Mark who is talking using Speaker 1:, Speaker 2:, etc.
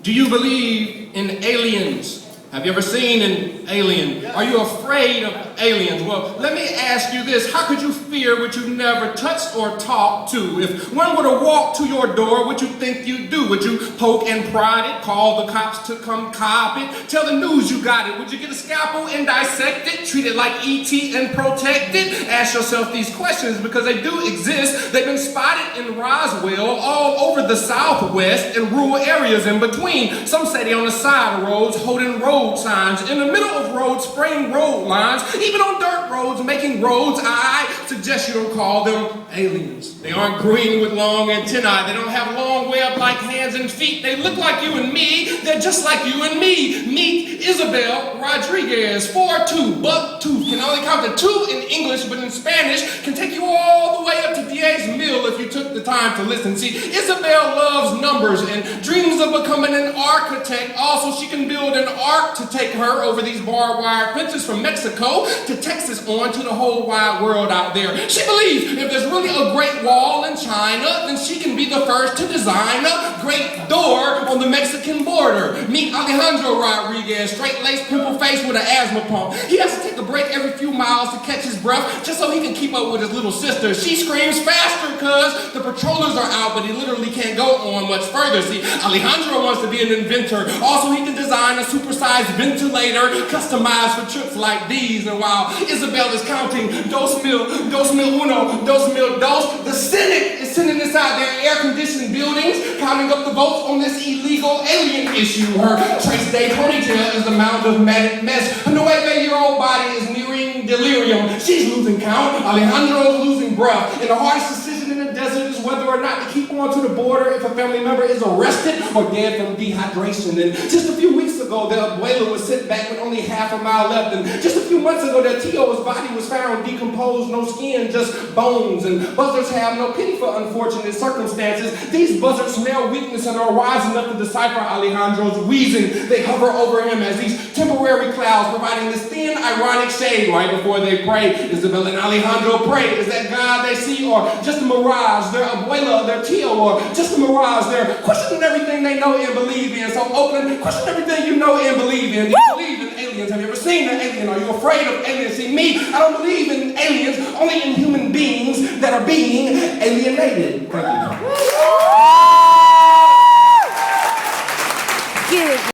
Speaker 1: Do you believe in aliens? Have you ever seen an alien? Are you afraid of aliens? Well, let me ask you this. How could you fear what you've never touched or talked to? If one were to walk to your door, what you think you'd do? Would you poke and prod it? Call the cops to come cop it? Tell the news you got it? Would you get a scalpel and dissect it? Treat it like E.T. and protect it? Ask yourself these questions because they do exist. They've been spotted in Roswell, all over the Southwest, and rural areas in between. Some say they're on the side of roads holding road signs, in the middle of roads spraying road lines, even on dirt roads making roads. I suggest you don't call them aliens. They aren't green with long antennae. They don't have long web-like hands and feet. They look like you and me. They're just like you and me. Meet Isabel Rodriguez, 4'2", buck tooth, can only count to 2 in English, but in Spanish can take you all the way up to Diez Mil if you took the time to listen. See, Isabel loves numbers and dreams of becoming an architect. Also, she can build an ark to take her over these barbed wire fences from Mexico to Texas on to the whole wide world out there. She believes if there's really a great wall in China, then she can be the first to design a great door on the Mexican border. Meet Alejandro Rodriguez, straight-laced, pimple-faced with an asthma pump. He has to take a break every few miles to catch his breath just so he can keep up with his little sister. She screams faster because the patrollers are out, but he literally can't go on much further. See, Alejandro wants to be an inventor. Also, he can design a supersized ventilator customized for trips like these. And while Isabel is counting dos mil uno, dos mil dos, the Senate is sitting inside their air-conditioned buildings counting up the votes on this illegal alien issue. Her trace-day ponytail is the mound of matted mess. Her 9-year-old body is nearing delirium. She's losing count. Alejandro's losing breath. And the hardest decision in the desert is whether or not to keep on to the border if a family member is arrested or dead from dehydration. And just a few weeks ago, their abuela was sent back with only half a mile left. And just a few months ago, their Tio's body was found decomposed, no skin, just bones. And buzzards have no pity for unfortunate circumstances. These buzzards smell weakness and are wise enough to decipher Alejandro's wheezing. They hover over him as these temporary clouds, providing this thin, ironic shade right before they pray. Isabel and Alejandro pray. Is that God they see or just a mirage? Their abuela, their Tio, or just a mirage? They're questioning everything they know and believe in. So Oakland, question everything you know and believe in. Do you believe in aliens? Have you ever seen an alien? Are you afraid of aliens? See, me, I don't believe in aliens, only in human beings that are being alienated. Thank you.